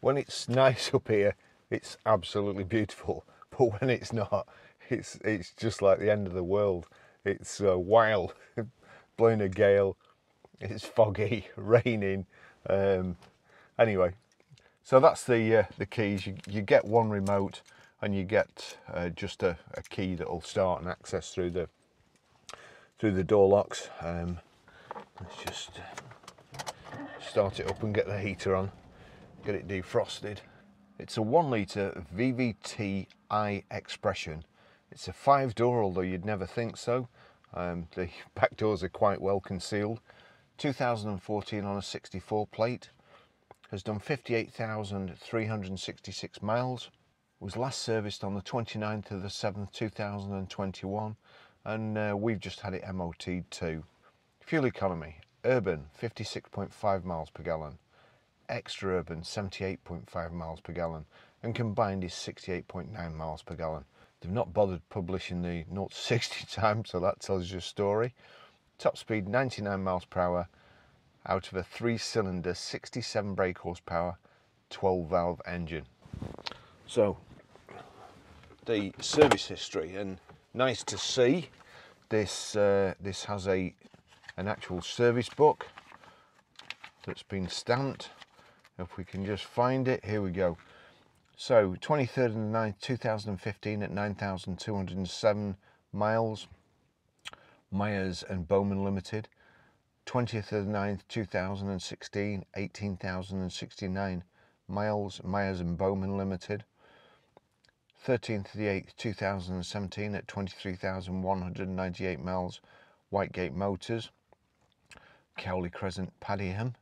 when it's nice up here, it's absolutely beautiful, but when it's not, it's just like the end of the world. It's wild, blowing a gale, it's foggy, raining. Anyway, so that's the keys. You get one remote, and you get just a key that will start and access through the door locks. Let's just start it up and get the heater on, get it defrosted. It's a 1 litre VVT expression. It's a 5-door, although you'd never think so. The back doors are quite well concealed. 2014 on a 64 plate. Has done 58,366 miles. Was last serviced on the 29th of the 7th 2021, and we've just had it MOT'd too. Fuel economy: urban 56.5 miles per gallon, extra urban 78.5 miles per gallon, and combined is 68.9 miles per gallon. They've not bothered publishing the 0 to 60 time, so that tells you a story. Top speed 99 miles per hour out of a 3-cylinder 67 brake horsepower 12 valve engine. So the service history, and nice to see this this has an actual service book that's been stamped. If we can just find it, here we go. So 23rd of the 9th 2015 at 9,207 miles, Myers and Bowman Limited. 20th of the 9th 2016, 18,069 miles, Myers and Bowman Limited. 13th of the 8th 2017 at 23,198 miles, Whitegate Motors, Cowley Crescent, Padiham.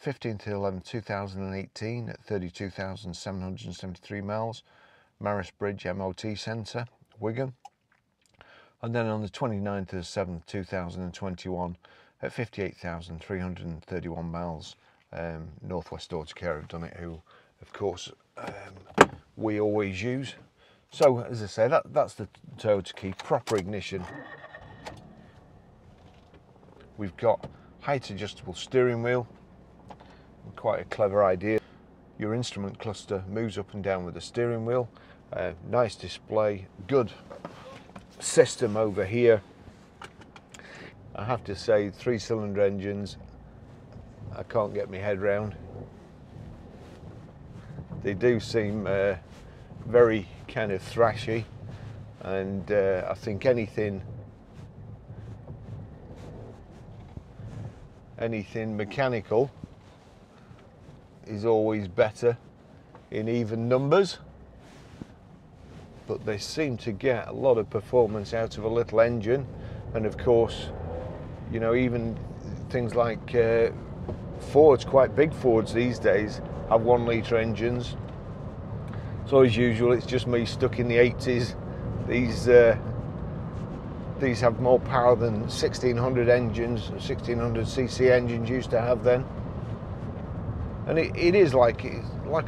15th of the 11th 2018 at 32,773 miles, Maris Bridge MOT Centre, Wigan. And then on the 29th of the 7th 2021 at 58,331 miles, Northwest Autocare have done it, who of course we always use. So as I say, that's the Toyota key. Proper ignition. We've got height adjustable steering wheel, quite a clever idea. Your instrument cluster moves up and down with the steering wheel. Nice display, good system over here. I have to say, 3-cylinder engines, I can't get my head round. They do seem very kind of thrashy, and I think anything mechanical is always better in even numbers, but they seem to get a lot of performance out of a little engine. And of course, you know, even things like Fords, quite big Fords these days, have 1 litre engines. So as usual, it's just me stuck in the 80s. These have more power than 1600 engines, 1600cc engines used to have then. And it is like a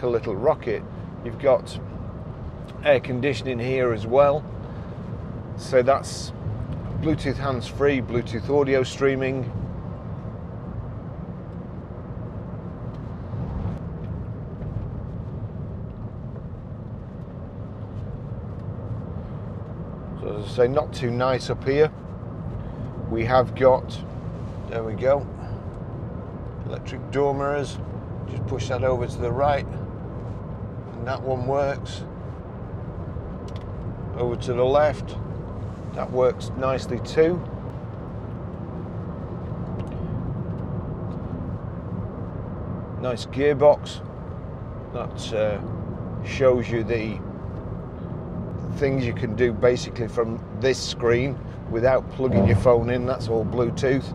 little rocket. You've got air conditioning here as well. So that's Bluetooth hands-free, Bluetooth audio streaming. So as I say, not too nice up here. We have got, there we go, electric door mirrors. Just push that over to the right, and that one works. Over to the left, that works nicely too. Nice gearbox. That shows you the things you can do basically from this screen without plugging your phone in. That's all Bluetooth.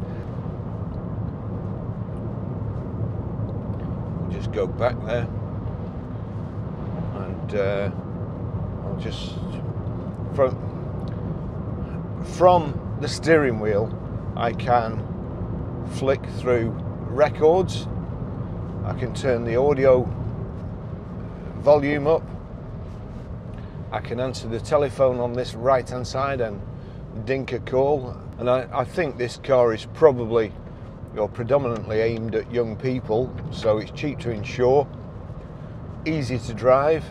Just go back there, and I'll just from the steering wheel I can flick through records. I can turn the audio volume up. I can answer the telephone on this right hand side and dink a call. And I think this car is probably or predominantly aimed at young people, so it's cheap to insure. easy to drive,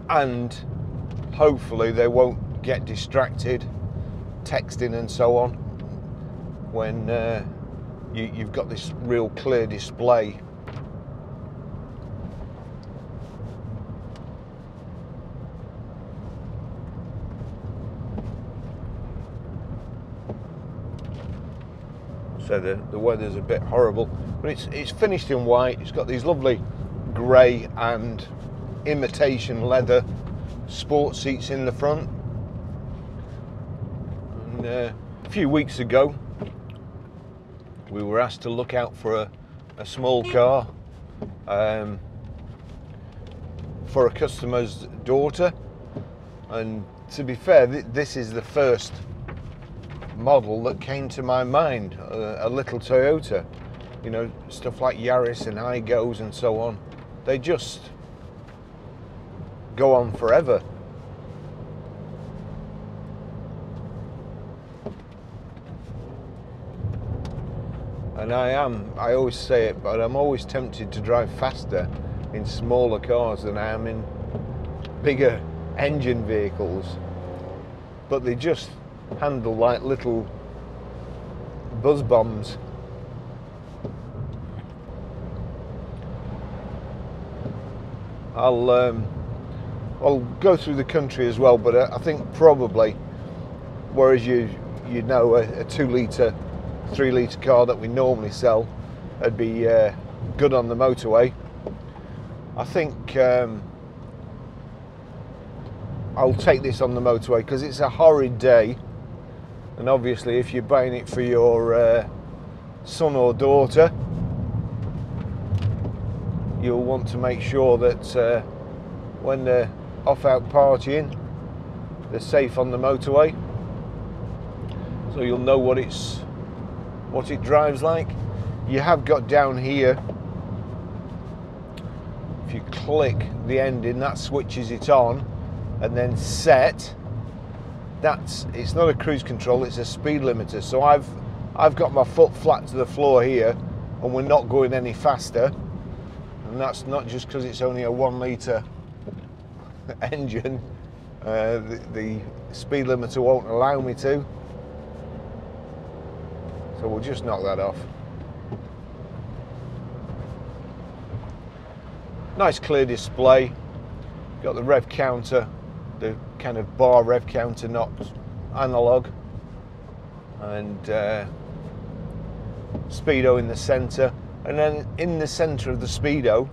and hopefully they won't get distracted texting and so on when you've got this real clear display. So the weather's a bit horrible, but it's finished in white. It's got these lovely grey and imitation leather sport seats in the front. And a few weeks ago we were asked to look out for a small car for a customer's daughter, and to be fair, this is the first model that came to my mind, a little Toyota. You know, stuff like Yaris and AYGOs and so on, they just go on forever. And I always say it, but I'm always tempted to drive faster in smaller cars than I am in bigger engine vehicles, but they just handle like little buzz bombs. I'll go through the country as well, but I think probably, whereas you know a 2 litre, 3 litre car that we normally sell would be good on the motorway, I think I'll take this on the motorway because it's a horrid day. And obviously, if you're buying it for your son or daughter, you'll want to make sure that when they're off out partying, they're safe on the motorway. So you'll know what it drives like. You have got down here, if you click the ending, that switches it on, and then set. It's not a cruise control, it's a speed limiter. So I've got my foot flat to the floor here, and we're not going any faster. And that's not just because it's only a 1 litre engine. The speed limiter won't allow me to. So we'll just knock that off. Nice clear display. Got the rev counter, the kind of bar rev counter, not analog, and speedo in the center, and then in the center of the speedo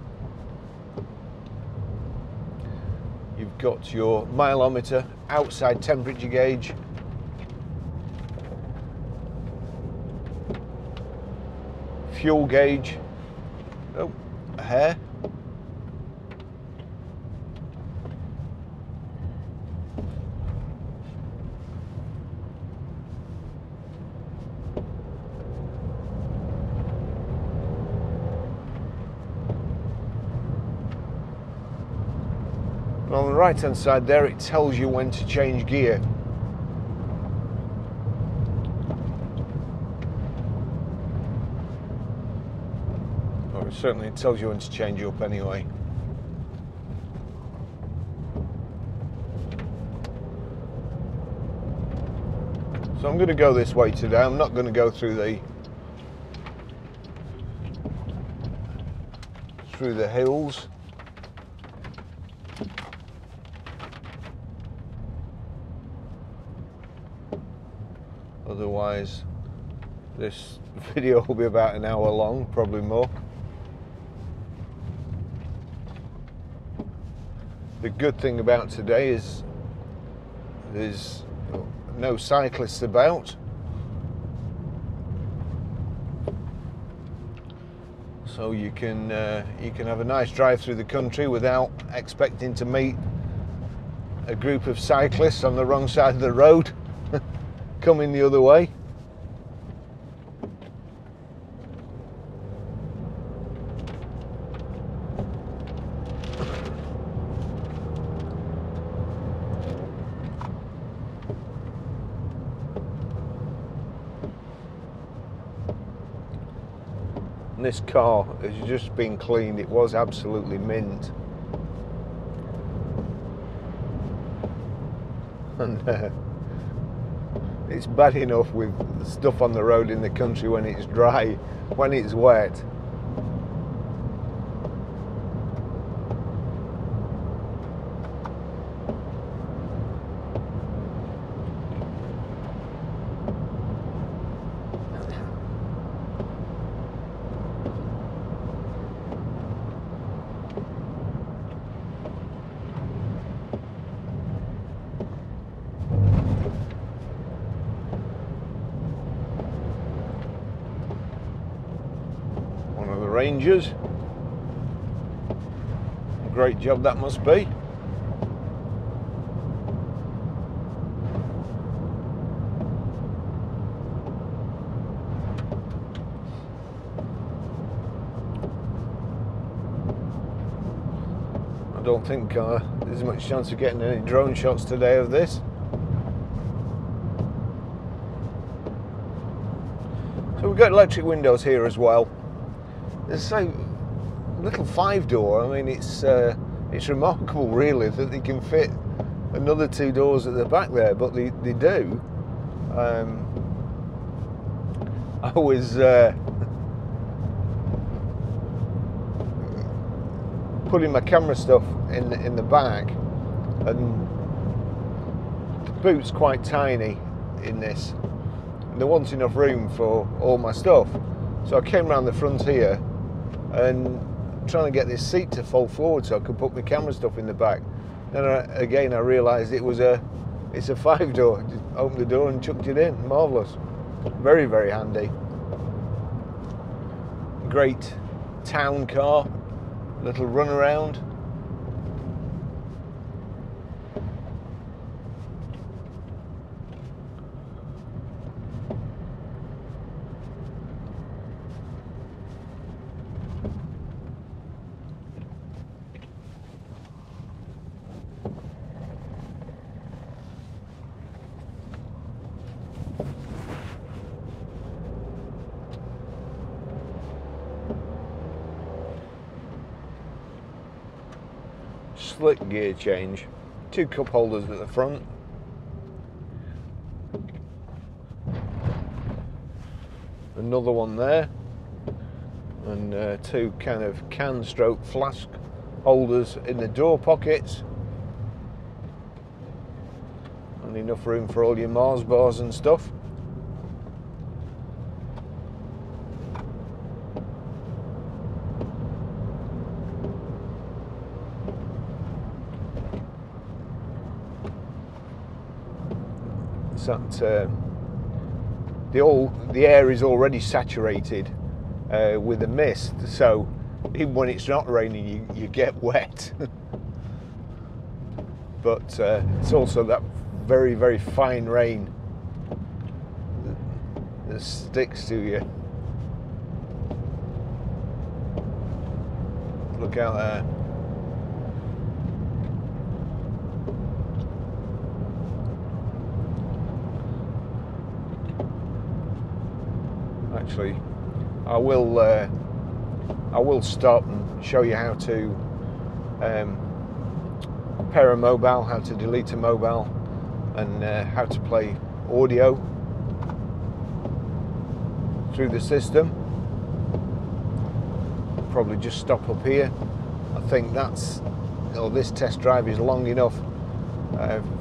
you've got your mileometer, outside temperature gauge, fuel gauge, oh, a hair, and on the right hand side there it tells you when to change gear. Or certainly it tells you when to change up anyway. So I'm going to go this way today. I'm not going to go through the hills. Otherwise this video will be about an hour long, probably more. The good thing about today is there's no cyclists about, so you can have a nice drive through the country without expecting to meet a group of cyclists on the wrong side of the road coming the other way. this car has just been cleaned. It was absolutely mint. And it's bad enough with stuff on the road in the country when it's dry. When it's wet, Rangers. Great job that must be. I don't think there's much chance of getting any drone shots today of this. So we've got electric windows here as well. It's a little 5-door. I mean, it's remarkable, really, that they can fit another 2 doors at the back there, but they do. I was putting my camera stuff in the back, and the boot's quite tiny in this, and there wasn't enough room for all my stuff. So I came around the front here and trying to get this seat to fold forward so I could put my camera stuff in the back. Then I realised it's a 5-door. Just opened the door and chucked it in. Marvellous. Very, very handy. Great town car. Little run around. Slick gear change, 2 cup holders at the front, another one there, and 2 kind of can stroke flask holders in the door pockets, and enough room for all your Mars bars and stuff. That the air is already saturated with the mist, so even when it's not raining you get wet. But it's also that very, very fine rain that sticks to you. Look out there. Actually, I will stop and show you how to pair a mobile, how to delete a mobile, and how to play audio through the system. Probably just stop up here. I think this test drive is long enough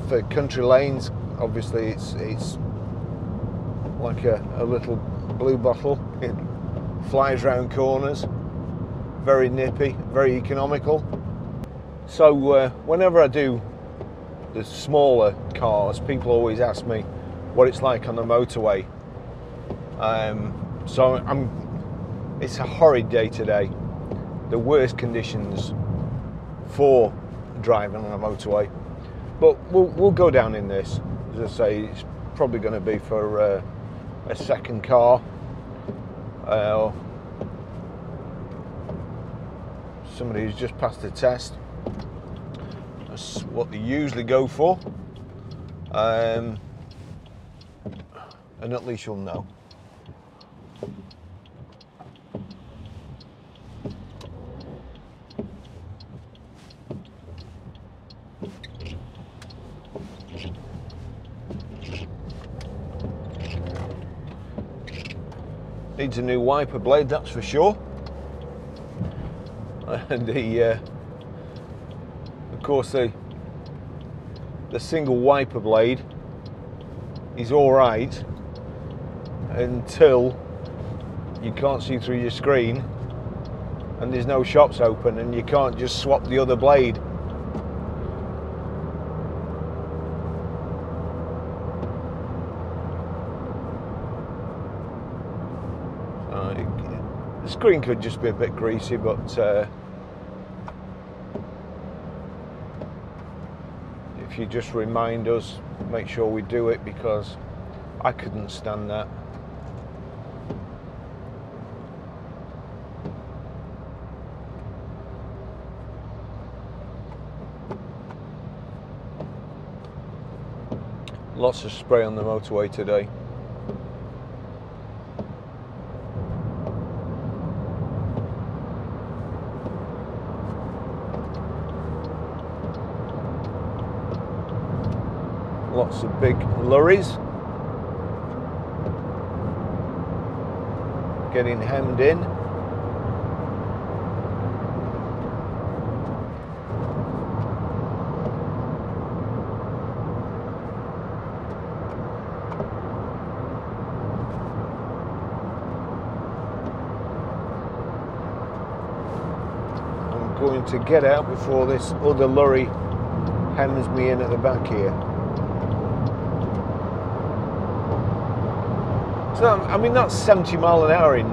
for country lanes. Obviously, it's like a little blue bottle. It flies round corners, very nippy, very economical. So whenever I do the smaller cars, people always ask me what it's like on the motorway. It's a horrid day today, the worst conditions for driving on a motorway, but we'll go down in this. As I say, it's probably going to be for a second car. Somebody who's just passed the test. That's what they usually go for, and at least you'll know. Needs a new wiper blade, that's for sure. And of course the single wiper blade is all right until you can't see through your screen and there's no shops open and you can't just swap the other blade. The screen could just be a bit greasy, but if you just remind us, make sure we do it, because I couldn't stand that. Lots of spray on the motorway today. Lots of big lorries getting hemmed in. I'm going to get out before this other lorry hems me in at the back here. So, I mean, that's 70 mile an hour in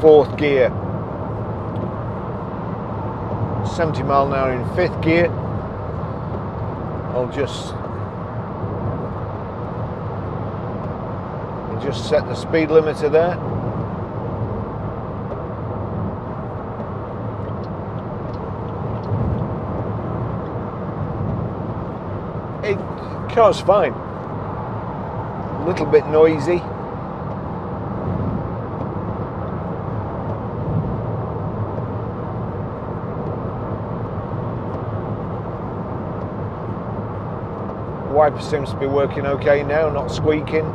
fourth gear. 70 mile an hour in fifth gear. I'll just set the speed limiter there. Car's fine. A little bit noisy. Wiper seems to be working okay now, not squeaking.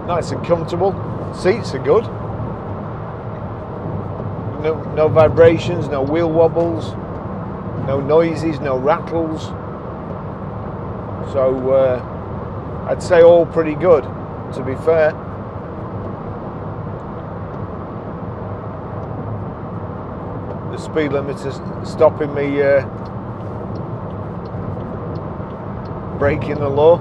Nice and comfortable. Seats are good. No vibrations, no wheel wobbles, no noises, no rattles. So I'd say all pretty good, to be fair. The speed limiter's stopping me breaking the law.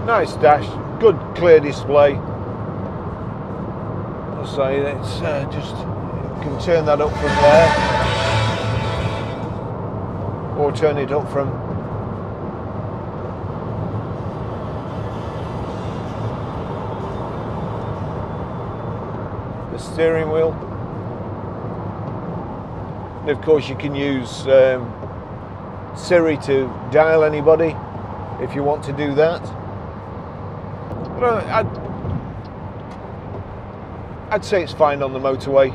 Nice dash, good clear display. I'll say it's just, you can turn that up from there, or turn it up from the steering wheel. And of course you can use Siri to dial anybody if you want to do that. But I'd say it's fine on the motorway.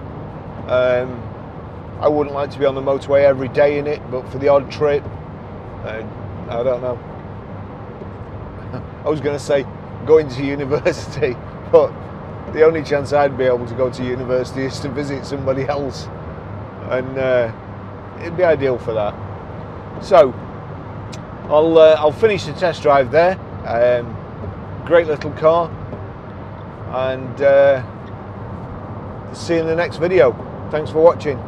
I wouldn't like to be on the motorway every day in it, but for the odd trip, I don't know. I was going to say going to university, but the only chance I'd be able to go to university is to visit somebody else, and it'd be ideal for that. So I'll finish the test drive there. Great little car, and see you in the next video. Thanks for watching.